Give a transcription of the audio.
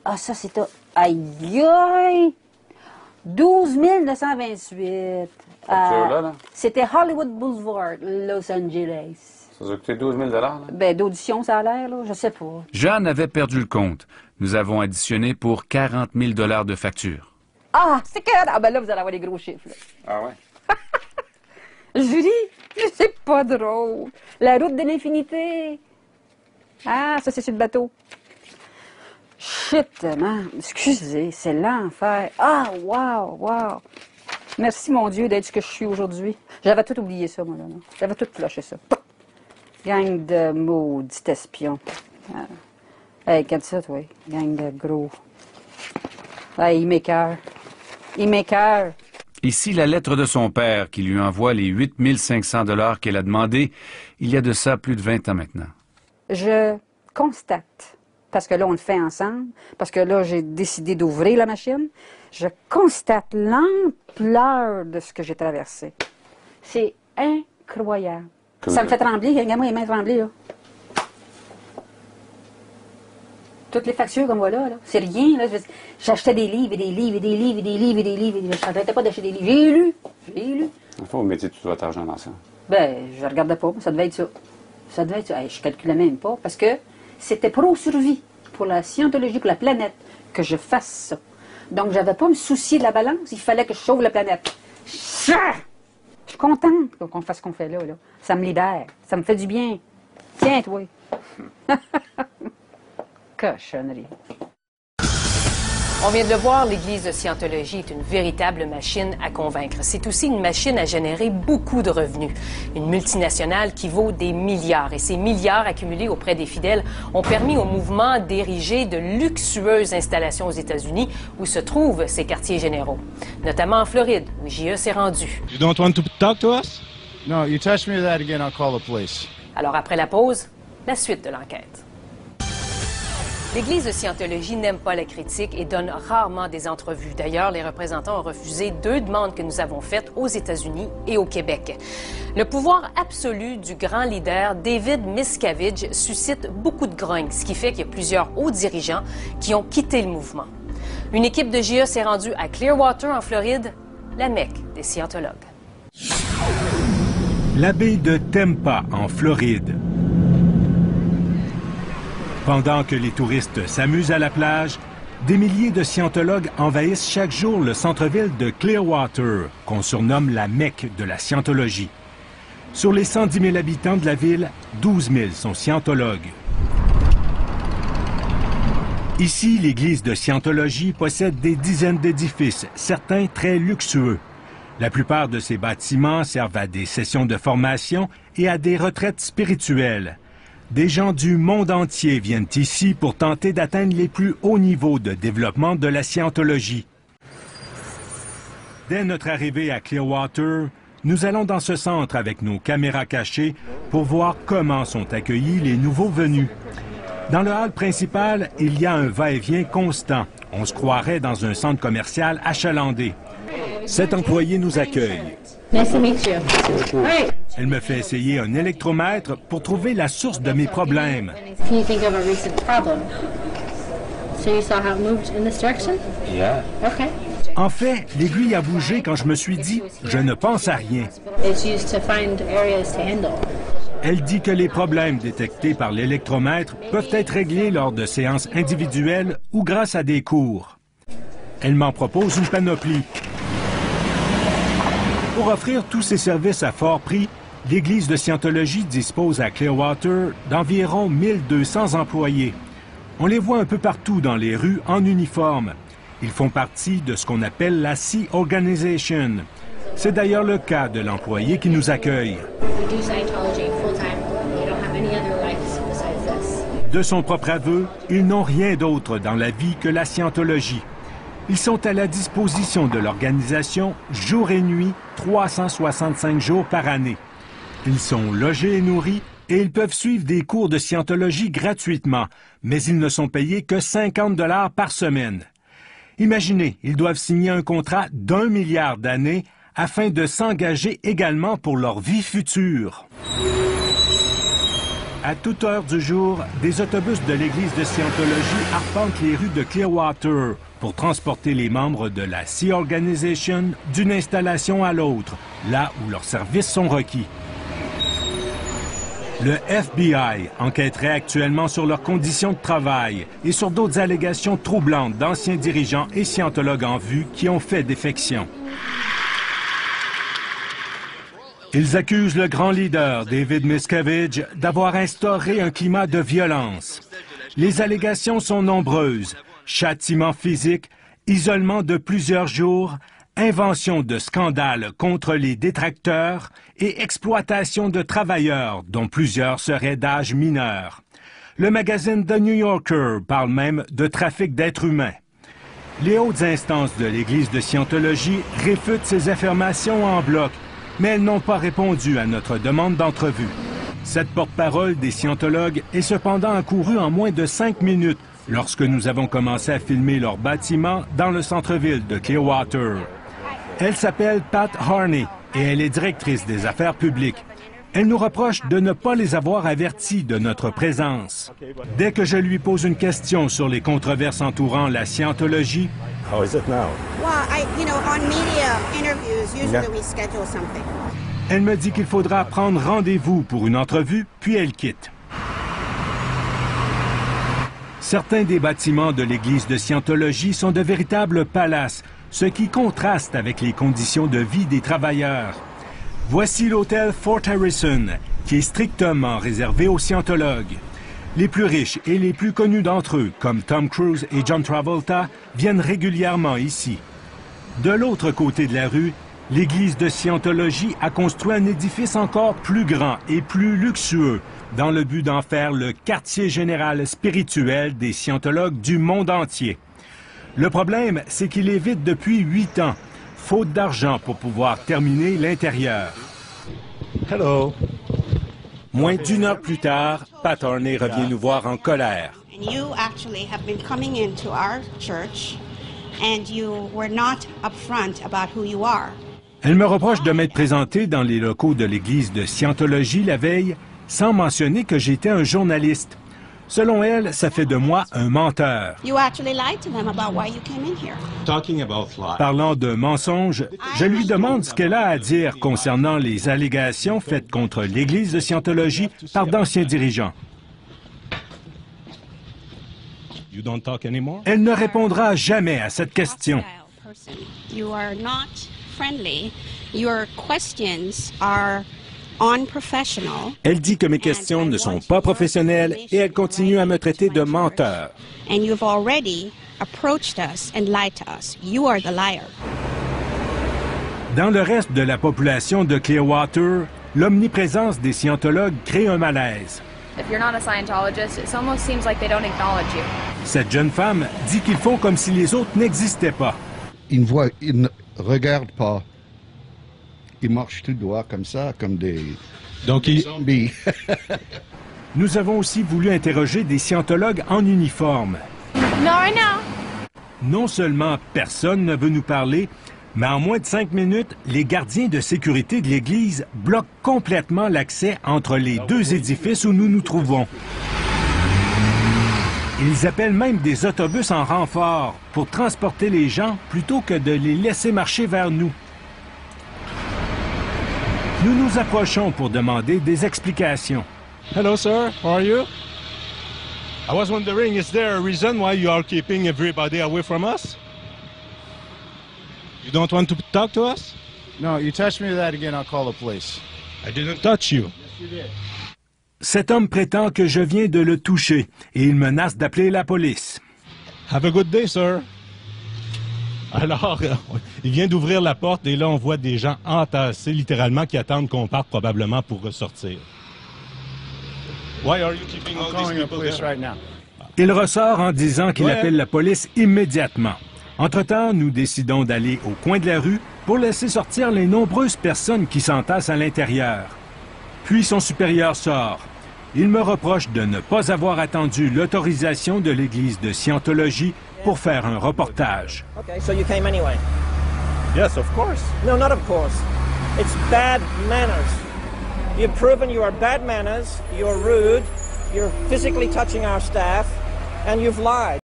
Ah, ça, c'est... Aïe, aïe! 12 928. Là? C'était Hollywood Boulevard, Los Angeles. Ça a coûté 12 000 là? Ben, d'audition, ça a l'air, là. Je sais pas. Jeanne avait perdu le compte. Nous avons additionné pour 40 000 $ de facture. Ah, c'est que... Ah, ben là, vous allez avoir des gros chiffres, là. Ah ouais? Julie, c'est pas drôle. La route de l'infinité. Ah, ça, c'est sur le bateau. Shit, man. Excusez, c'est l'enfer. Ah, wow. Merci, mon Dieu, d'être ce que je suis aujourd'hui. J'avais tout oublié ça, moi, là. J'avais tout flushé ça. Gang de maudits espions. Hey, regarde ça, toi. Gang de gros. Hey, il m'écoeure. Ici, la lettre de son père qui lui envoie les 8 500 $ qu'elle a demandé il y a de ça plus de 20 ans maintenant. Je constate, parce que là, on le fait ensemble, parce que là, j'ai décidé d'ouvrir la machine, je constate l'ampleur de ce que j'ai traversé. C'est incroyable. Ça me fait trembler. Regarde-moi les mains trembler, là. Toutes les factures comme voilà, là. C'est rien, là. J'achetais des livres et des livres et des livres et des livres et des livres. Je n'arrêtais pas d'acheter des livres. J'ai lu. Il faut mettre tout votre argent dans ça. Ben, je regardais pas. Ça devait être ça. Hey, je calculais même pas parce que c'était pro-survie pour la scientologie, pour la planète, que je fasse ça. Donc, j'avais pas à me soucier de la balance. Il fallait que je sauve la planète. Je suis contente qu'on fasse ce qu'on fait là. Ça me libère. Ça me fait du bien. Tiens, toi. Cochonnerie. On vient de le voir, l'Église de Scientologie est une véritable machine à convaincre. C'est aussi une machine à générer beaucoup de revenus. Une multinationale qui vaut des milliards. Et ces milliards accumulés auprès des fidèles ont permis au mouvement d'ériger de luxueuses installations aux États-Unis où se trouvent ces quartiers généraux. Notamment en Floride, où JE s'est rendu. You don't want to talk to us? No, you touch me with that again, I'll call the police. Alors après la pause, la suite de l'enquête. L'Église de Scientologie n'aime pas la critique et donne rarement des entrevues. D'ailleurs, les représentants ont refusé 2 demandes que nous avons faites aux États-Unis et au Québec. Le pouvoir absolu du grand leader David Miscavige suscite beaucoup de grogne, ce qui fait qu'il y a plusieurs hauts dirigeants qui ont quitté le mouvement. Une équipe de JE s'est rendue à Clearwater, en Floride, la Mecque des scientologues. La baie de Tampa, en Floride. Pendant que les touristes s'amusent à la plage, des milliers de scientologues envahissent chaque jour le centre-ville de Clearwater, qu'on surnomme la Mecque de la scientologie. Sur les 110 000 habitants de la ville, 12 000 sont scientologues. Ici, l'Église de Scientologie possède des dizaines d'édifices, certains très luxueux. La plupart de ces bâtiments servent à des sessions de formation et à des retraites spirituelles. Des gens du monde entier viennent ici pour tenter d'atteindre les plus hauts niveaux de développement de la scientologie. Dès notre arrivée à Clearwater, nous allons dans ce centre avec nos caméras cachées pour voir comment sont accueillis les nouveaux venus. Dans le hall principal, il y a un va-et-vient constant. On se croirait dans un centre commercial achalandé. Cet employé nous accueille. Nice to meet you. Elle me fait essayer un électromètre pour trouver la source de mes problèmes. Can you think of a recent problem? So you saw how it moved in this direction? Yeah. Okay. En fait, l'aiguille a bougé quand je me suis dit « je ne pense à rien ». It's used to find areas to handle. Elle dit que les problèmes détectés par l'électromètre peuvent être réglés lors de séances individuelles ou grâce à des cours. Elle m'en propose une panoplie. Pour offrir tous ces services à fort prix, l'Église de Scientologie dispose à Clearwater d'environ 1200 employés. On les voit un peu partout dans les rues en uniforme. Ils font partie de ce qu'on appelle la Sea Organization. C'est d'ailleurs le cas de l'employé qui nous accueille. De son propre aveu, ils n'ont rien d'autre dans la vie que la scientologie. Ils sont à la disposition de l'organisation jour et nuit, 365 jours par année. Ils sont logés et nourris et ils peuvent suivre des cours de scientologie gratuitement, mais ils ne sont payés que 50 $ par semaine. Imaginez, ils doivent signer un contrat d'1 milliard d'années afin de s'engager également pour leur vie future. à toute heure du jour, des autobus de l'Église de Scientologie arpentent les rues de Clearwater pour transporter les membres de la Sea Organization d'une installation à l'autre, là où leurs services sont requis. Le FBI enquêterait actuellement sur leurs conditions de travail et sur d'autres allégations troublantes d'anciens dirigeants et scientologues en vue qui ont fait défection. Ils accusent le grand leader, David Miscavige, d'avoir instauré un climat de violence. Les allégations sont nombreuses. Châtiment physique, isolement de plusieurs jours, invention de scandales contre les détracteurs et exploitation de travailleurs, dont plusieurs seraient d'âge mineur. Le magazine The New Yorker parle même de trafic d'êtres humains. Les hautes instances de l'Église de Scientologie réfutent ces affirmations en bloc, mais elles n'ont pas répondu à notre demande d'entrevue. Cette porte-parole des scientologues est cependant accourue en moins de 5 minutes lorsque nous avons commencé à filmer leur bâtiment dans le centre-ville de Clearwater. Elle s'appelle Pat Harney et elle est directrice des affaires publiques. Elle nous reproche de ne pas les avoir avertis de notre présence. Dès que je lui pose une question sur les controverses entourant la scientologie, How is it now? Well, on media interviews, usually we schedule something. Elle me dit qu'il faudra prendre rendez-vous pour une entrevue, puis elle quitte. Certains des bâtiments de l'Église de Scientologie sont de véritables palaces, ce qui contraste avec les conditions de vie des travailleurs. Voici l'hôtel Fort Harrison, qui est strictement réservé aux scientologues. Les plus riches et les plus connus d'entre eux, comme Tom Cruise et John Travolta, viennent régulièrement ici. De l'autre côté de la rue, l'Église de Scientologie a construit un édifice encore plus grand et plus luxueux, dans le but d'en faire le quartier général spirituel des scientologues du monde entier. Le problème, c'est qu'il est vide depuis 8 ans, faute d'argent pour pouvoir terminer l'intérieur. Hello. Moins d'une heure plus tard, Pat Harney revient nous voir en colère. And you actually have been coming into our church and you were not upfront about who you are. Elle me reproche de m'être présenté dans les locaux de l'Église de Scientologie la veille, sans mentionner que j'étais un journaliste. Selon elle, ça fait de moi un menteur. You actually lied to them about why you came in here. Talking about lies. Parlant de mensonges, je lui demande ce qu'elle a à dire concernant les allégations faites contre l'Église de Scientologie par d'anciens dirigeants. You don't talk anymore? Elle ne répondra jamais à cette question. You are not friendly. Your questions are unprofessional. Elle dit que mes questions ne sont pas professionnelles et elle continue à me traiter de menteur. And you've already approached us and lied to us. You are the liar. Dans le reste de la population de Clearwater, l'omniprésence des scientologues crée un malaise. If you're not a Scientologist, it almost seems like they don't acknowledge you. Cette jeune femme dit qu'ils font comme si les autres n'existaient pas. Ils ne regardent pas. Ils marchent tout droit comme ça, comme des zombies. Nous avons aussi voulu interroger des scientologues en uniforme. Non seulement personne ne veut nous parler, mais en moins de 5 minutes, les gardiens de sécurité de l'Église bloquent complètement l'accès entre les deux édifices où nous nous trouvons. Ils appellent même des autobus en renfort pour transporter les gens plutôt que de les laisser marcher vers nous. Nous nous approchons pour demander des explications. Hello, sir. How are you? I was wondering, is there a reason why you are keeping everybody away from us? You don't want to talk to us? No, you touch me with that again, I'll call the police. I didn't touch you. Yes, you did. Cet homme prétend que je viens de le toucher et il menace d'appeler la police. Have a good day, sir. Alors, il vient d'ouvrir la porte et là, on voit des gens entassés, littéralement, qui attendent qu'on parte probablement pour ressortir. Why are you keeping all these people there? Right now. Il ressort en disant qu'il appelle la police immédiatement. Entre-temps, nous décidons d'aller au coin de la rue pour laisser sortir les nombreuses personnes qui s'entassent à l'intérieur. Puis son supérieur sort. Il me reproche de ne pas avoir attendu l'autorisation de l'Église de Scientologie pour faire un reportage. Okay, so you came anyway? Yes, of course. No, not of course. It's bad manners. You've proven you are bad manners, you're rude, You're physically touching our staff, and you've lied.